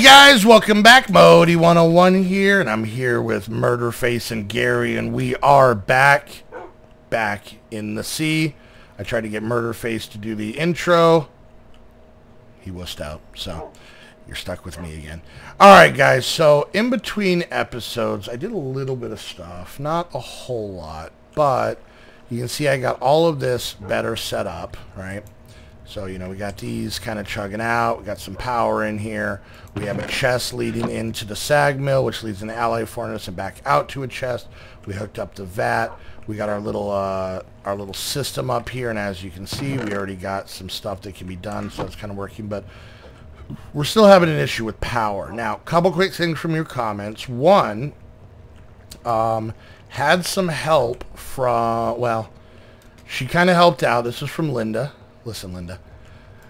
Guys, welcome back. Modi 101 here, and I'm here with Murderface and Gary, and we are back in the sea. I tried to get Murderface to do the intro. He wussed out, so you're stuck with me again. Alright guys, so in between episodes, I did a little bit of stuff. Not a whole lot, but you can see I got all of this better set up, right? So, you know, we got these kind of chugging out. We got some power in here. We have a chest leading into the sag mill, which leads into alloy furnace and back out to a chest. We hooked up the vat. We got our little system up here, and as you can see, we already got some stuff that can be done, so it's kind of working, but we're still having an issue with power. Now, a couple quick things from your comments. One, had some help from, well, she kind of helped out. This is from Linda. Listen, Linda.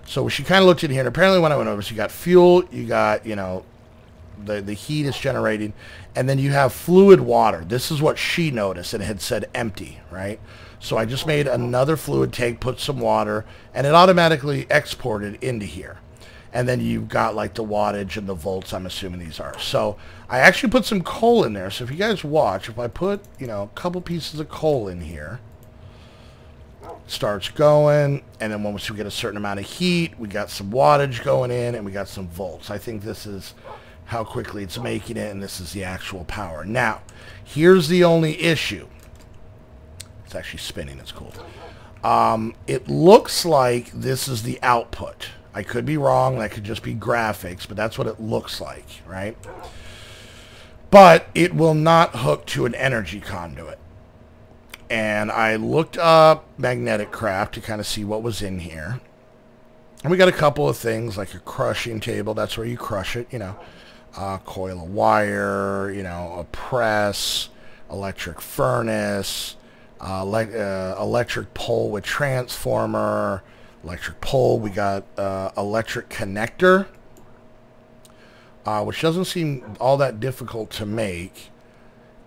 So she kind of looked in here, and apparently when I went over, so you got fuel, you got, you know, the heat is generating, and then you have fluid water. This is what she noticed, and it had said empty, right? So I just made another fluid tank, put some water, and it automatically exported into here. And then you've got like the wattage and the volts, I'm assuming these are. So I actually put some coal in there. So if you guys watch, if I put, you know, a couple pieces of coal in here, starts going, and then once we get a certain amount of heat, we got some wattage going in, and we got some volts. I think this is how quickly it's making it, and this is the actual power. Now, here's the only issue. It's actually spinning. It's cool. It looks like this is the output. I could be wrong. That could just be graphics, but that's what it looks like, right? But it will not hook to an energy conduit. And I looked up magnetic craft to kind of see what was in here. And we got a couple of things like a crushing table. That's where you crush it, you know. Coil of wire, you know, a press, electric furnace, electric pole with transformer, electric pole. We got electric connector, which doesn't seem all that difficult to make.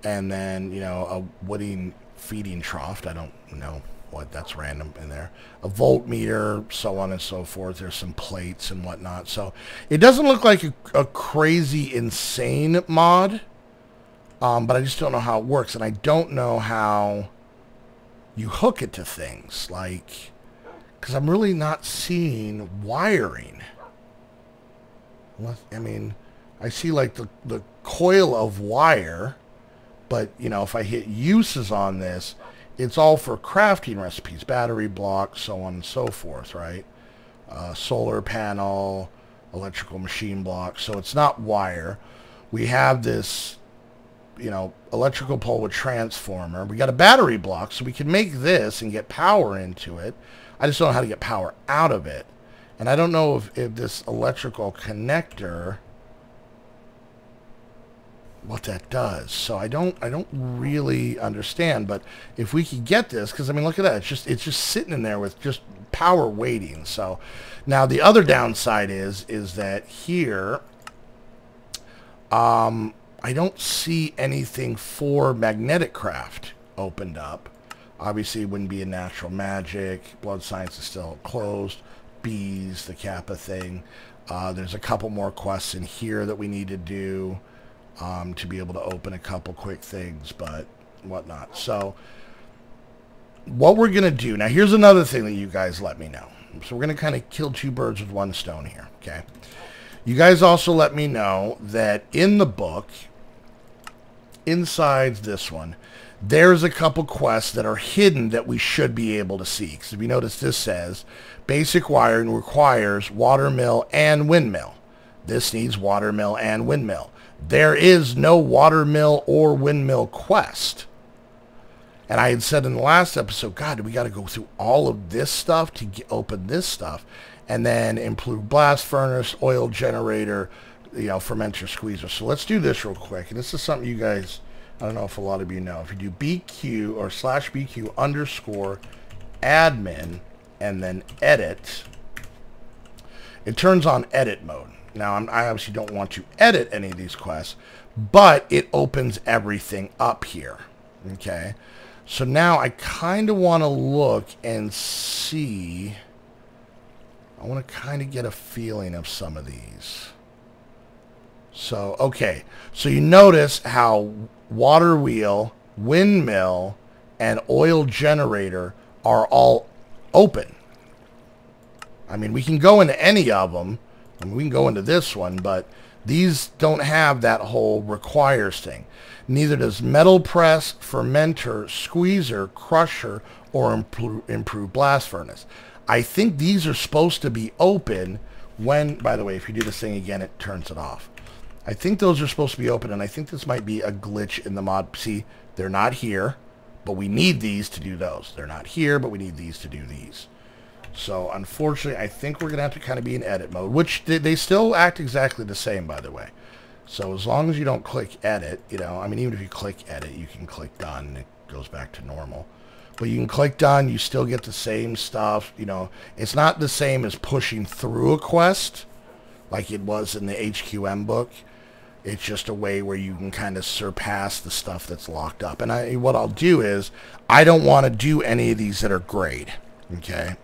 And then, you know, a wooden feeding trough. I don't know what, that's random in there. A voltmeter, so on and so forth. There's some plates and whatnot. So it doesn't look like a crazy insane mod, but I just don't know how it works, and I don't know how you hook it to things, like, because I'm really not seeing wiring. I mean, I see like the coil of wire, but, you know, if I hit uses on this, it's all for crafting recipes, battery blocks, so on and so forth, right? Solar panel, electrical machine block, so it's not wire. We have this, you know, electrical pole with transformer. We got a battery block, so we can make this and get power into it. I just don't know how to get power out of it. And I don't know if this electrical connector, what that does. So I don't really understand, but if we could get this, because I mean, look at that, it's just sitting in there with just power waiting. So now the other downside is that here I don't see anything for magnetic craft opened up. Obviously it wouldn't be a natural magic. Blood science is still closed. Bees, the Kappa thing. There's a couple more quests in here that we need to do to be able to open a couple quick things, but whatnot. So what we're going to do, now here's another thing that you guys let me know. So we're going to kind of kill two birds with one stone here, okay? You guys also let me know that in the book, inside this one, there's a couple quests that are hidden that we should be able to see. Because if you notice, this says basic wiring requires watermill and windmill. This needs watermill and windmill. There is no watermill or windmill quest. And I had said in the last episode, God, we got to go through all of this stuff to open this stuff. And then improve blast furnace, oil generator, you know, fermenter squeezer. So let's do this real quick. And this is something you guys, I don't know if a lot of you know. If you do BQ or /BQ _ admin and then edit, it turns on edit mode. Now, I obviously don't want to edit any of these quests, but it opens everything up here, okay? So now I kind of want to look and see I want to kind of get a feeling of some of these. So, okay. So you notice how water wheel, windmill, and oil generator are all open. I mean, we can go into any of them. I mean, we can go into this one, but these don't have that whole requires thing. Neither does metal press, fermenter, squeezer, crusher, or improved blast furnace. I think these are supposed to be open when, by the way, if you do this thing again, it turns it off. I think those are supposed to be open, and I think this might be a glitch in the mod. See, they're not here, but we need these to do those. They're not here, but we need these to do these. So, unfortunately, I think we're going to have to kind of be in edit mode, which they still act exactly the same, by the way. So, as long as you don't click edit, you know, I mean, even if you click edit, you can click done, and it goes back to normal. But you can click done, you still get the same stuff, you know. It's not the same as pushing through a quest, like it was in the HQM book. It's just a way where you can kind of surpass the stuff that's locked up. And what I'll do is, I don't want to do any of these that are grayed, okay?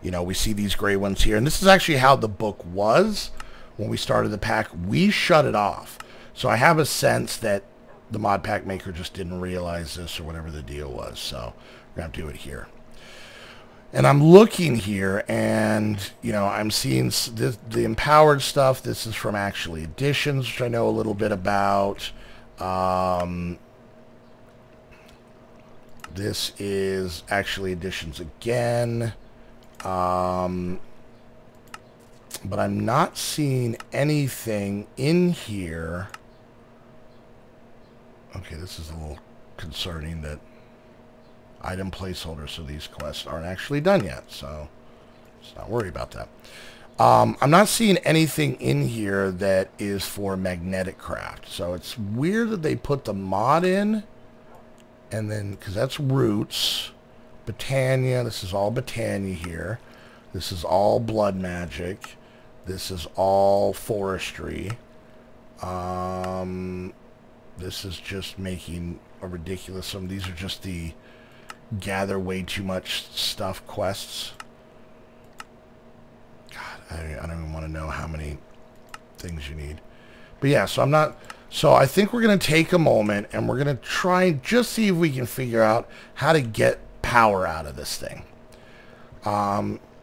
You know, we see these gray ones here. And this is actually how the book was when we started the pack. We shut it off. So I have a sense that the mod pack maker just didn't realize this or whatever the deal was. So we're going to do it here. And I'm looking here and, you know, I'm seeing the empowered stuff. This is from actually Editions, which I know a little bit about. This is actually Editions again. But I'm not seeing anything in here. Okay, this is a little concerning that item placeholders, so these quests aren't actually done yet, so let's not worry about that. I'm not seeing anything in here that is for magnetic craft, so it's weird that they put the mod in, and then, because that's roots, Britannia, this is all Britannia here, this is all blood magic, this is all forestry, this is just making a ridiculous, some of these are just the gather way too much stuff quests. God, I don't even want to know how many things you need. But yeah, so I'm not, so I think we're going to take a moment and we're going to try and just see if we can figure out how to get power out of this thing.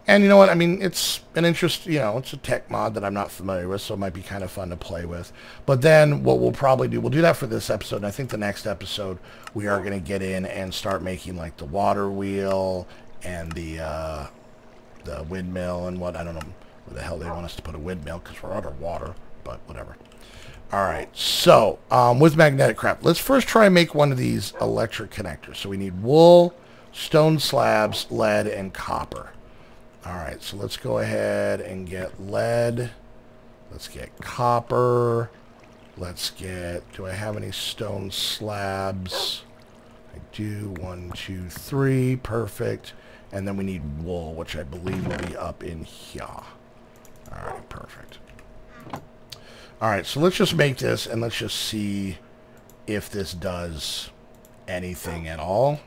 And you know what, I mean, it's an interest, you know, it's a tech mod that I'm not familiar with, so it might be kind of fun to play with. But then what we'll probably do, we'll do that for this episode, and I think the next episode we are going to get in and start making like the water wheel and the windmill and what, I don't know where the hell they want us to put a windmill because we're underwater, but whatever. Alright, so with magnetic craft, let's first try and make one of these electric connectors. So we need wool, stone slabs, lead, and copper. Alright, so let's go ahead and get lead. Let's get copper. Let's get, do I have any stone slabs? I do. 1, 2, 3. Perfect. And then we need wool, which I believe will be up in here. Alright, perfect. Alright, so let's just make this and let's just see if this does anything at all.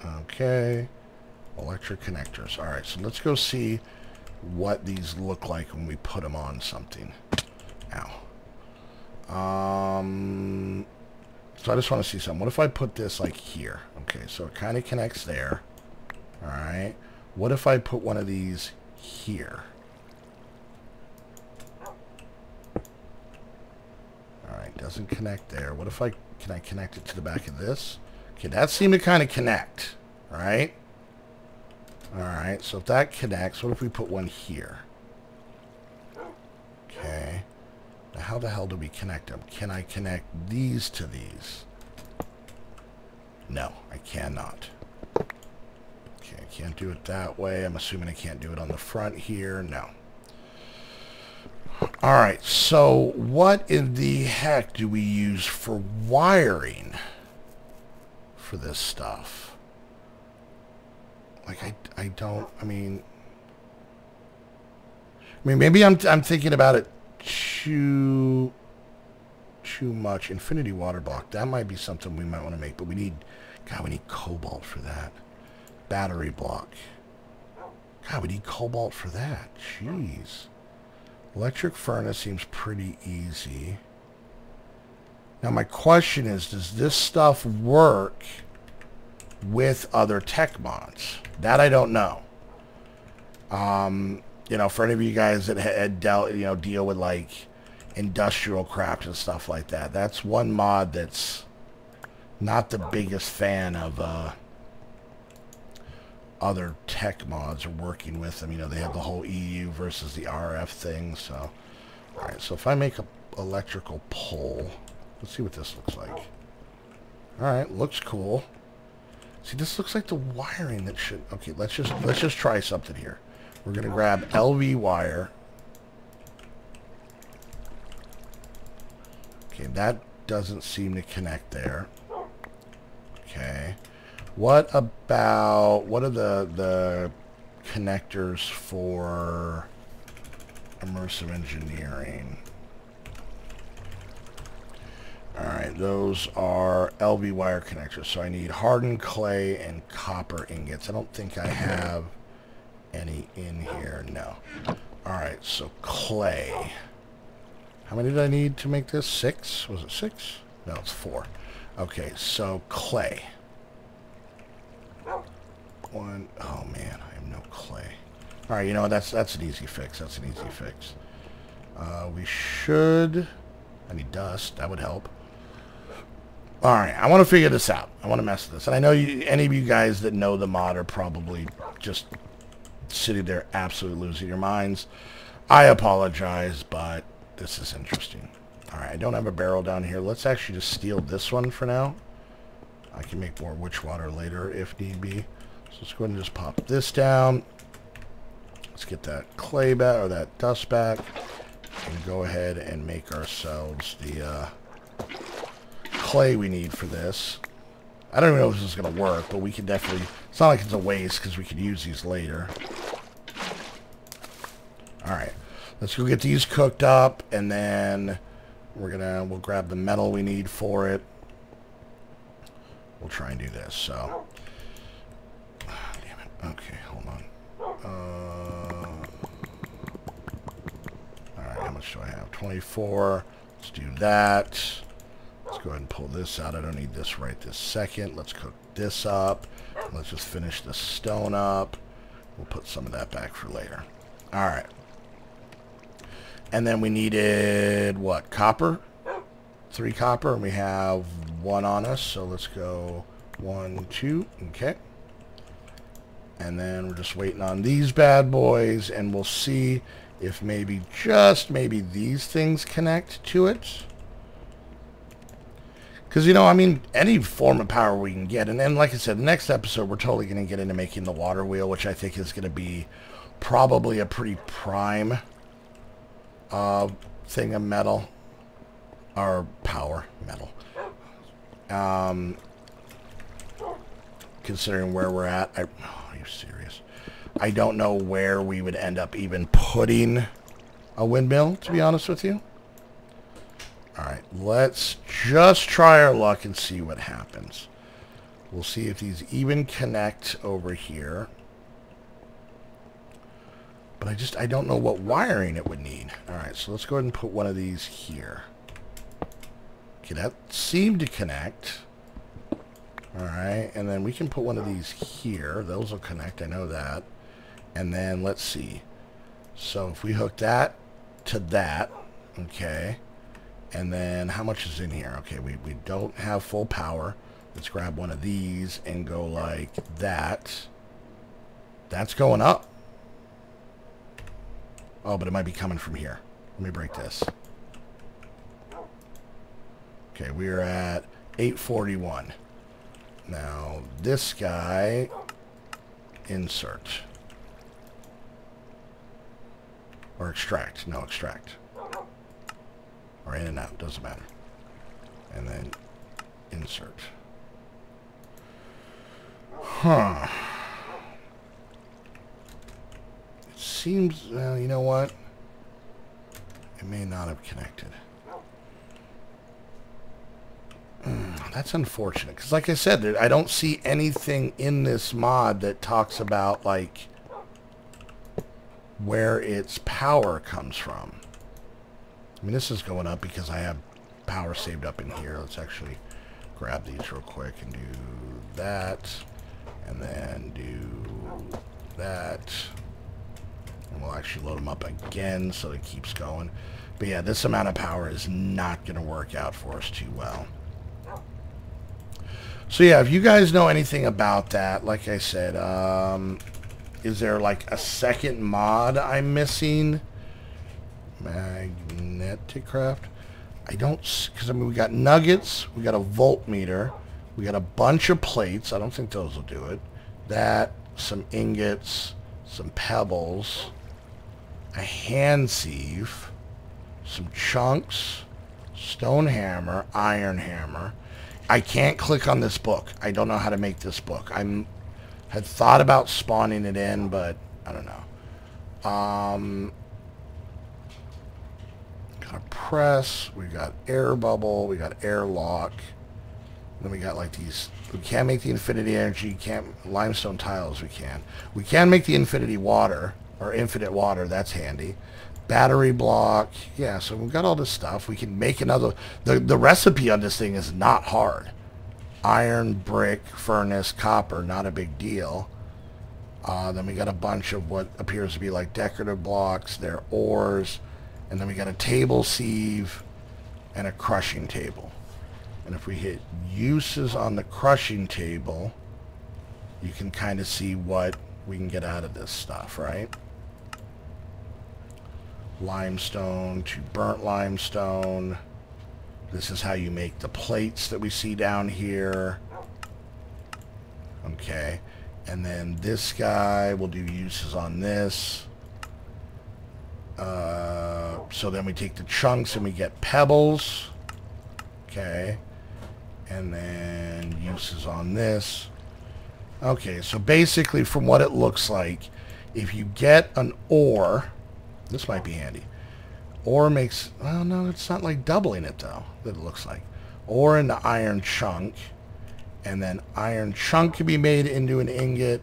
Okay. Electric connectors. Alright, so let's go see what these look like when we put them on something. Ow. So I just want to see something. What if I put this like here? Okay, so it kind of connects there. Alright. What if I put one of these here? Alright, doesn't connect there. What if can I connect it to the back of this? Okay, that seemed to kind of connect. Alright. Alright, so if that connects, what if we put one here? Okay. Now how the hell do we connect them? Can I connect these to these? No, I cannot. Okay, I can't do it that way. I'm assuming I can't do it on the front here. No. Alright, so what in the heck do we use for wiring for this stuff? Like, I don't, I mean, maybe I'm thinking about it too much. Infinity water block, that might be something we might want to make, but we need, God, we need cobalt for that. Battery block. God, we need cobalt for that. Jeez. Electric furnace seems pretty easy. Now my question is, does this stuff work with other tech mods? That I don't know. You know, for any of you guys that had dealt, you know, deal with like industrial craft and stuff like that, that's one mod that's not the biggest fan of other tech mods or working with them. You know, they have the whole EU versus the RF thing. So, all right. So if I make a electrical pole, let's see what this looks like. All right, looks cool. See, this looks like the wiring that should. Okay, let's just try something here. We're gonna grab LV wire. Okay, that doesn't seem to connect there. Okay. What about, what are the connectors for immersive engineering? Alright, those are LV wire connectors. So I need hardened clay and copper ingots. I don't think I have any in here. No. Alright, so clay. How many did I need to make this? 6? Was it 6? No, it's 4. Okay, so clay. One. Oh man, I have no clay. All right, you know what? That's an easy fix. That's an easy fix. We should. I need dust. That would help. All right, I want to figure this out. I want to mess with this, and I know any of you guys that know the mod are probably just sitting there absolutely losing your minds. I apologize, but this is interesting. All right, I don't have a barrel down here. Let's actually just steal this one for now. I can make more witch water later if need be. So let's go ahead and just pop this down. Let's get that clay back, or that dust back, and go ahead and make ourselves the clay we need for this. I don't even know if this is going to work, but we can definitely, it's not like it's a waste because we can use these later. Alright, let's go get these cooked up, and then we'll grab the metal we need for it. We'll try and do this, so. Damn it. Okay, hold on. Alright, how much do I have? 24. Let's do that. Let's go ahead and pull this out. I don't need this right this second. Let's cook this up. Let's just finish the stone up. We'll put some of that back for later. Alright. And then we needed, what, copper? 3 copper, and we have 1 on us, so let's go 1, 2, okay. And then we're just waiting on these bad boys, and we'll see if maybe, just maybe, these things connect to it. Because, you know, I mean, any form of power we can get, and then, like I said, the next episode, we're totally going to get into making the water wheel, which I think is going to be probably a pretty prime thing of metal. Or power metal. Considering where we're at, are you serious? I don't know where we would end up even putting a windmill, to be honest with you. Alright, let's just try our luck and see what happens. We'll see if these even connect over here. But I don't know what wiring it would need. Alright, so let's go ahead and put one of these here. Okay, that seemed to connect. Alright, and then we can put one of these here. Those will connect, I know that. And then, let's see. So, if we hook that to that, okay. And then, how much is in here? Okay, we don't have full power. Let's grab one of these and go like that. That's going up. Oh, but it might be coming from here. Let me break this. Okay, we're at 841. Now, this guy, insert. Or extract. No, extract. Or in and out, doesn't matter. And then insert. Huh. It seems, well, you know what? It may not have connected. That's unfortunate, because like I said, I don't see anything in this mod that talks about, like, where its power comes from. mean, this is going up because I have power saved up in here. Let's actually grab these real quick and do that. And then do that. And we'll actually load them up again so it keeps going. But yeah, this amount of power is not going to work out for us too well. So yeah, if you guys know anything about that, like I said, is there like a second mod I'm missing? Magnetic craft? I don't, because I mean we got nuggets, we got a voltmeter, we got a bunch of plates. I don't think those will do it. That, some ingots, some pebbles, a hand sieve, some chunks, stone hammer, iron hammer. I can't click on this book. I don't know how to make this book. Had thought about spawning it in, but I don't know. Got a press. We got air bubble. We got airlock. Then we got like these. We can't make the infinity energy. Can't limestone tiles. We can. We can make the infinity water or infinite water. That's handy. Battery block. Yeah, so we've got all this stuff. We can make another. The recipe on this thing is not hard. Iron, brick, furnace, copper, not a big deal. Then we got a bunch of what appears to be like decorative blocks. They're ores. And then we got a table sieve and a crushing table. And if we hit uses on the crushing table, you can kind of see what we can get out of this stuff, right? Limestone to burnt limestone. This is how you make the plates that we see down here. Okay. And then this guy, we'll do uses on this. So then we take the chunks and we get pebbles. Okay. And then uses on this. Okay, so basically from what it looks like, if you get an ore, this might be handy. Ore makes, well, no, it's not like doubling it though, that it looks like. Ore into iron chunk. And then iron chunk can be made into an ingot.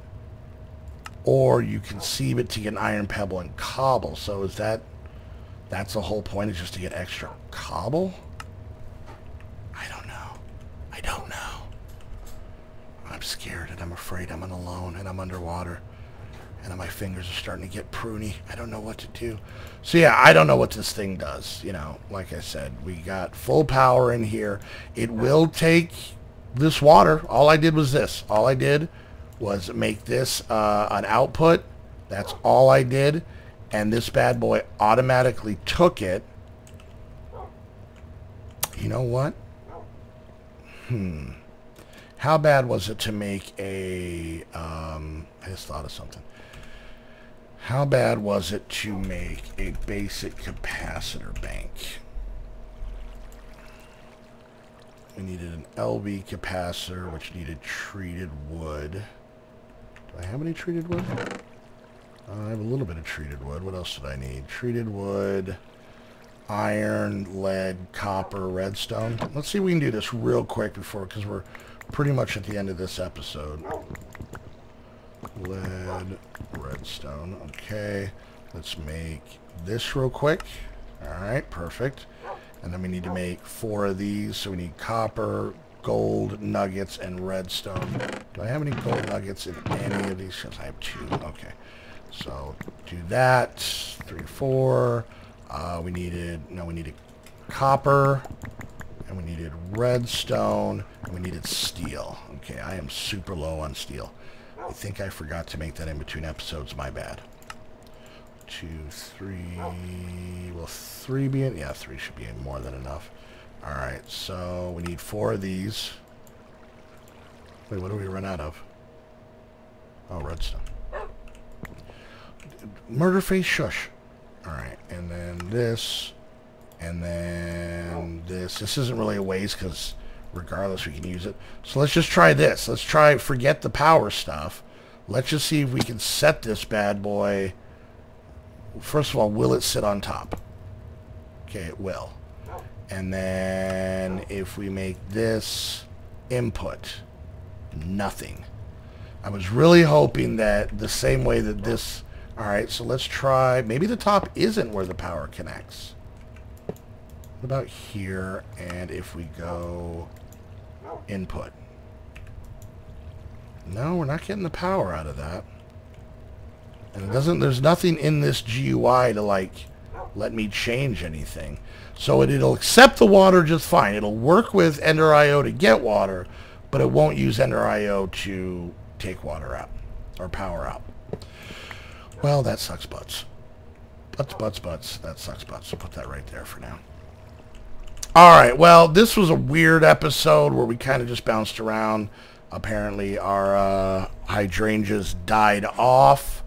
Or you can sieve it to get an iron pebble and cobble. So is that's the whole point, is just to get extra cobble? I don't know. I don't know. I'm scared and I'm afraid I'm alone and I'm underwater. And my fingers are starting to get pruny. I don't know what to do. So yeah, I don't know what this thing does. You know, like I said, we got full power in here. It will take this water. All I did was this. All I did was make this an output. That's all I did. And this bad boy automatically took it. You know what? How bad was it to make a... I just thought of something. How bad was it to make a basic capacitor bank? We needed an LV capacitor, which needed treated wood. Do I have any treated wood? I have a little bit of treated wood. What else did I need? Treated wood, iron, lead, copper, redstone. Let's see if we can do this real quick before, because we're pretty much at the end of this episode. Lead, redstone. Okay, let's make this real quick. Alright, perfect. And then we need to make 4 of these. So we need copper, gold, nuggets, and redstone. Do I have any gold nuggets in any of these? Yes, I have 2. Okay. So do that. 3, 4. We needed copper. And we needed redstone. And we needed steel. Okay, I am super low on steel. I think I forgot to make that in between episodes. My bad. 2, 3. Will 3 be in? Yeah, 3 should be more than enough. Alright, so we need 4 of these. Wait, what do we run out of? Oh, redstone. Murder face shush. Alright, and then this. And then this. This isn't really a waste because regardless we can use it. So let's just try this. Let's try, forget the power stuff. Let's just see if we can set this bad boy. First of all, will it sit on top? Okay, it will. And then if we make this input, nothing. I was really hoping that the same way that this... Alright, so let's try... Maybe the top isn't where the power connects. What about here? And if we go input. No, we're not getting the power out of that. And it doesn't, there's nothing in this GUI to like let me change anything. So it'll accept the water just fine. It'll work with Ender.io to get water, but it won't use Ender.io to take water out or power out. Well, that sucks butts. Butts. That sucks butts. So put that right there for now. Alright, well, this was a weird episode where we kind of just bounced around. Apparently our hydrangeas died off.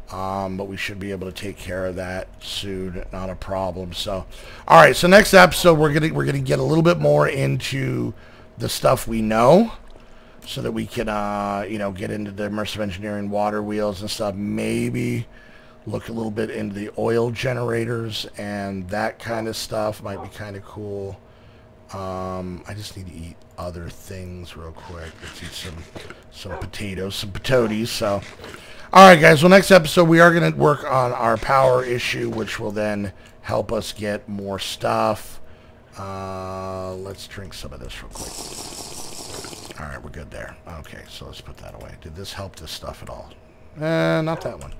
But we should be able to take care of that soon. Not a problem. So, all right. So next episode, we're gonna get a little bit more into the stuff we know, so that we can you know, get into the immersive engineering water wheels and stuff. Maybe look a little bit into the oil generators and that kind of stuff. Might be kind of cool. I just need to eat other things real quick. Let's eat some potatoes, some patoties. So. Alright guys, well next episode we are going to work on our power issue, which will then help us get more stuff. Let's drink some of this real quick. Alright, we're good there. Okay, so let's put that away. Did this help this stuff at all? Not that one.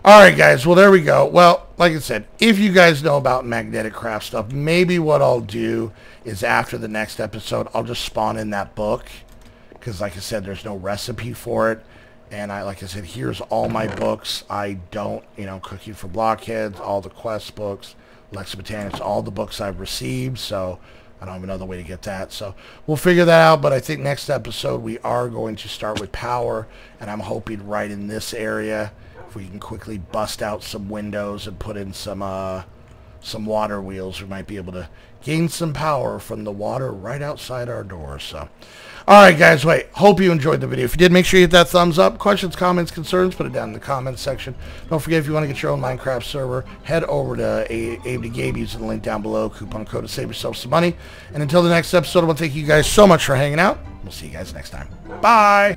Alright guys, well there we go. Well, like I said, if you guys know about magnetic craft stuff, maybe what I'll do is after the next episode, I'll just spawn in that book. Because like I said, there's no recipe for it. And like I said, here's all my books. I don't, you know, Cooking for Blockheads, all the quest books, Lex Botanics, all the books I've received. So I don't have another way to get that. So we'll figure that out. But I think next episode we are going to start with power. And I'm hoping right in this area, if we can quickly bust out some windows and put in some water wheels, we might be able to gain some power from the water right outside our door. So, alright guys, hope you enjoyed the video. If you did, make sure you hit that thumbs up. Questions, comments, concerns, put it down in the comments section. Don't forget, if you want to get your own Minecraft server, head over to Abe to Gabe using the link down below. Coupon code to save yourself some money. And until the next episode, I want to thank you guys so much for hanging out. We'll see you guys next time. Bye!